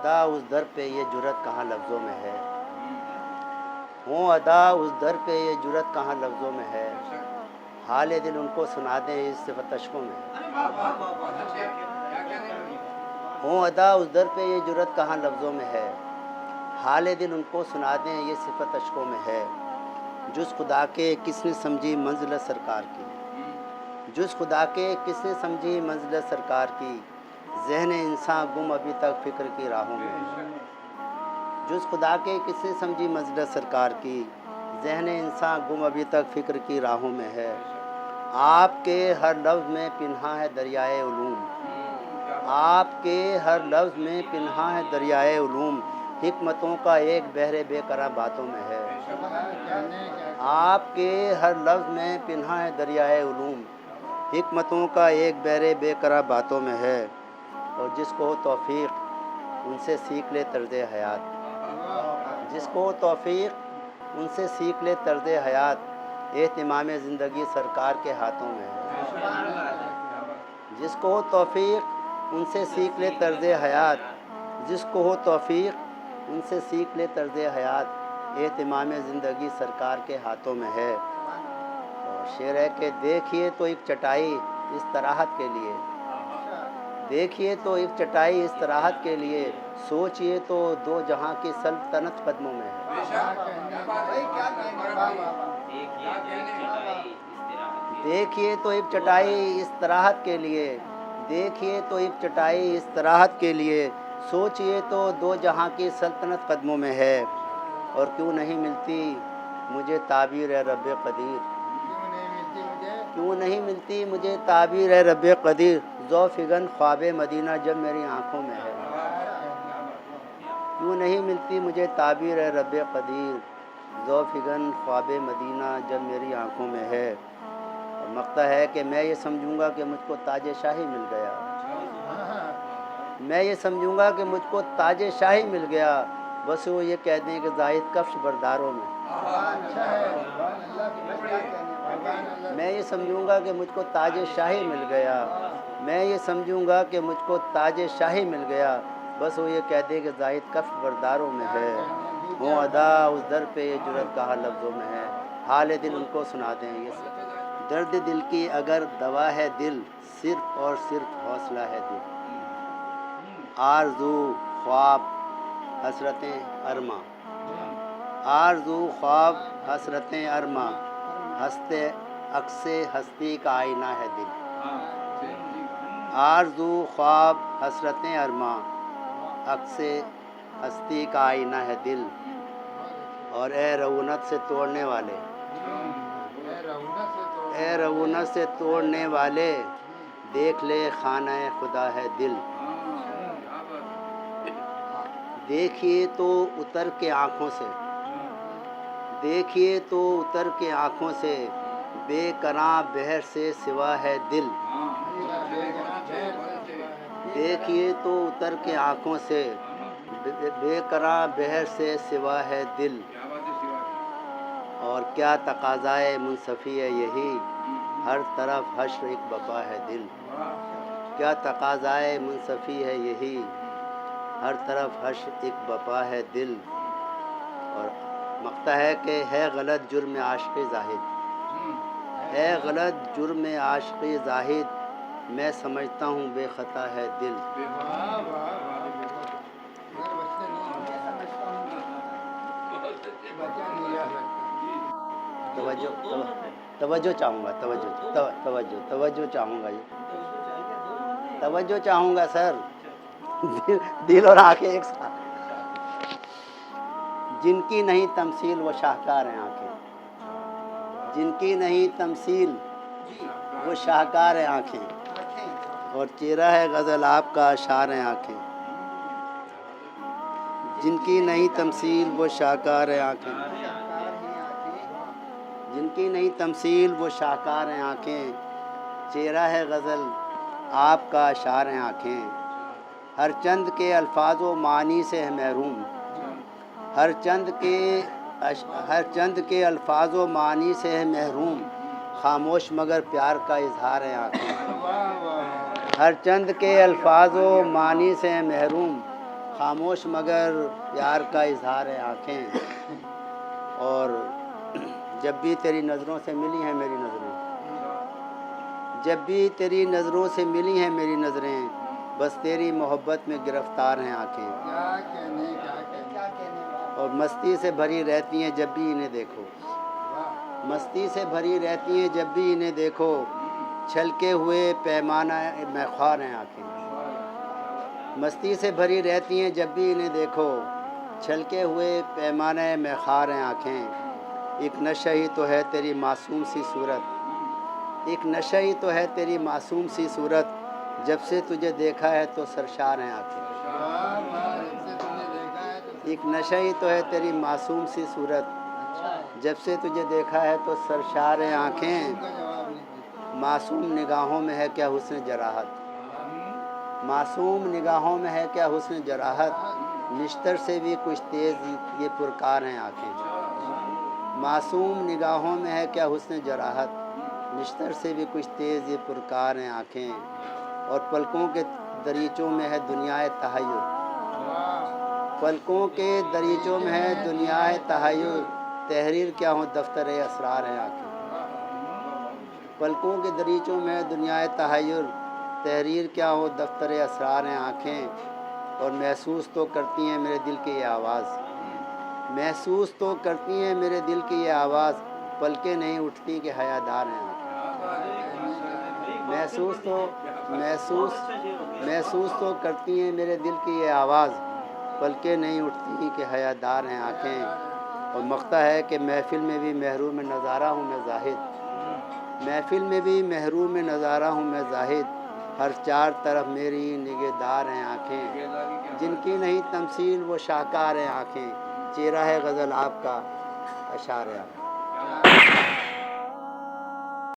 ادا اس در پہ یہ جرت کہاں لفظوں میں ہے، ہوں ادا اس در پہ یہ جرت کہاں لفظوں میں ہے، حال دل ان کو سنا دیں اس صفت اشکوں میں ہے، ہوں ادا اس در پہ یہ جرت کہاں لفظوں میں ہے، حال دل ان کو سنا دیں یہ صفت اشکوں میں ہے، جز خدا کے کس نے سمجھی منزل سرکار کی، جز خدا کے کس نے سمجھی منزل سرکار کی، ذہن انسان گم ابھی تک فکر کی راہوں میں ہے، جز خدا کے کس نے سمجھی منزل سرکار کی، ذہن انسان گم ابھی تک فکر کی راہوں میں ہے، آپ کے ہر لفظ میں پنہاں ہے دریائے علوم، آپ کے ہر لفظ میں پنہاں ہے دریائے علوم، حکمتوں کا ایک بحر بے قرار باتوں میں ہے، آپ کے ہر لفظ میں پنہاں ہے دریائے علوم، حکمتوں کا ایک بحر بے قرار باتوں میں ہے، اور جس کو توفیق ان سے سیکھ لے طرز حیات، جس کو توفیق ان سے سیکھ لے طرز حیات، اہتمام زندگی سرکار کے ہاتھوں میں ہے، جس کو توفیق ان سے سیکھ لے طرز حیات، جس کو ہو توفیق ان سے سیکھ لے طرز حیات، اہتمام زندگی سرکار کے ہاتھوں میں ہے، اور شعر ہے کہ دیکھیے تو ایک چٹائی استراحت کے لیے، دیکھیے تو ایک چٹائی استراحت کے لیے، سوچئے تو دو جہاں کی سلطنت قدموں میں ہے، دیکھیے تو ایک چٹائی استراحت کے لیے، دیکھیے تو ایک چٹائی استراحت کے لیے، سوچئے تو دو جہاں کی سلطنت قدموں میں ہے، اور کیوں نہیں ملتی مجھے تعبیر ہے رب قدیر، کیوں نہیں ملتی مجھے تعبیر ہے رب قدیر، ذو فگن خواب مدینہ جب میری آنکھوں میں ہے، کیوں نہیں ملتی مجھے تعبیر ہے رب قدیر، ذو فگن خواب مدینہ جب میری آنکھوں میں ہے، اور مقطع ہے کہ میں یہ سمجھوں گا کہ مجھ کو تاج شاہی مل گیا، میں یہ سمجھوں گا کہ مجھ کو تاج شاہی مل گیا، بس وہ یہ کہہ دیں کہ زاہد کفش برداروں میں، میں یہ سمجھوں گا کہ مجھ کو تاج شاہی مل گیا، میں یہ سمجھوں گا کہ مجھ کو تاج شاہی مل گیا، بس وہ یہ کہہ دے کہ زاہد کفش برداروں میں ہے، ہوں ادا اس در پہ یہ جرت کہاں لفظوں میں ہے، حال دل ان کو سنا دیں یہ سب، درد دل کی اگر دوا ہے دل، صرف اور صرف حوصلہ ہے دل، آرزو خواب حسرتیں ارماں، آرزو خواب حسرتیں ارماں، ہستے عکس ہستی کا آئینہ ہے دل، آرزو خواب حسرتیں ارماں، عکس ہستی کا آئینہ ہے دل، اور اے رونت سے توڑنے والے، اے رونت سے توڑنے والے، دیکھ لے خانہ خدا ہے دل، دیکھیے تو اتر کے آنکھوں سے، دیکھیے تو اتر کے آنکھوں سے، بے کراں بحر سے سوا ہے دل، دیکھیے تو اتر کے آنکھوں سے، بے کراں بحر سے سوا ہے دل، اور کیا تقاضائے منصفی ہے یہی، ہر طرف حشر ایک بپا ہے دل، کیا تقاضائے منصفی ہے یہی، ہر طرف حشر ایک بپا ہے دل، اور مقطع ہے کہ ہے غلط جرم عاشق زاہد، ہے غلط جرم عاشق زاہد، میں سمجھتا ہوں بے خطا ہے دل، توجہ چاہوں گا، توجہ چاہوں گا، یہ توجہ چاہوں گا سر، دل اور آنکھیں ایک ساتھ، جن کی نہیں تمثیل وہ شاہکار ہیں آنکھیں، جن کی نہیں تمثیل وہ شاہکار ہیں آنکھیں، اور چہرہ ہے غزل آپ کا اشعار ہیں آنکھیں، جن کی نہیں تمثیل وہ شاہکار ہیں آنکھیں، جن کی نہیں تمثیل وہ شاہکار ہیں آنکھیں، چہرہ ہے غزل آپ کا اشعار ہیں آنکھیں، ہر چند کے الفاظ و معانی سے ہے محروم، ہر چند کے الفاظ و معانی سے ہے محروم، خاموش مگر پیار کا اظہار ہے آنکھیں، ہر چند کے الفاظ و معانی سے ہے محروم، خاموش مگر پیار کا اظہار ہے آنکھیں، اور جب بھی تیری نظروں سے ملی ہیں میری نظریں، جب بھی تیری نظروں سے ملی ہیں میری نظریں، بس تیری محبت میں گرفتار ہیں آنکھیں، اور مستی سے بھری رہتی ہیں جب بھی انہیں دیکھو، مستی سے بھری رہتی ہیں جب بھی انہیں دیکھو، چھلکے ہوئے پیمانہ میں خوار ہیں آنکھیں، مستی سے بھری رہتی ہیں جب بھی انہیں دیکھو، چھلکے ہوئے پیمانہ میں خوار ہیں آنکھیں، ایک نشہ ہی تو ہے تیری معصوم سی صورت، ایک نشہ ہی تو ہے تیری معصوم سی صورت، جب سے تجھے دیکھا ہے تو سرشار ہیں آنکھیں، ایک نشہ ہی تو ہے تیری معصوم سی صورت، جب سے تجھے دیکھا ہے تو سرشار ہیں آنکھیں، معصوم نگاہوں میں ہے کیا حسن جراحت، معصوم نگاہوں میں ہے کیا حسن جراحت، نشتر سے بھی کچھ تیز یہ پرکار ہیں آنکھیں، معصوم نگاہوں میں ہے کیا حسن جراحت، نشتر سے بھی کچھ تیز یہ پرکار ہیں آنکھیں، اور پلکوں کے دریچوں میں ہے دنیائے تحیر، پلکوں کے دریچوں میں ہے دنیائے تحیر، تحریر کیا ہوں دفتر اسرار ہیں آنکھیں، پلکوں کے دریچوں میں ہے دنیائے تحیر، تحریر کیا ہو دفتر اسرار ہیں آنکھیں، اور محسوس تو کرتی ہیں میرے دل کی یہ آواز، محسوس تو کرتی ہیں میرے دل کی یہ آواز، پلکیں نہیں اٹھتی کہ حیادار ہیں آنکھیں، محسوس تو کرتی ہیں میرے دل کی یہ آواز، پلکیں نہیں اٹھتی کہ حیادار ہیں آنکھیں، اور مختہ ہے کہ محفل میں بھی محروم نظارہ ہوں میں زاہد، محفل میں بھی محروم نظارہ ہوں میں زاہد، ہر چار طرف میری نگہدار ہیں آنکھیں، جن کی نہیں تمثیل وہ شاہکار ہیں آنکھیں، چہرہ ہے غزل آپ کا اشعار ہے آپ کا۔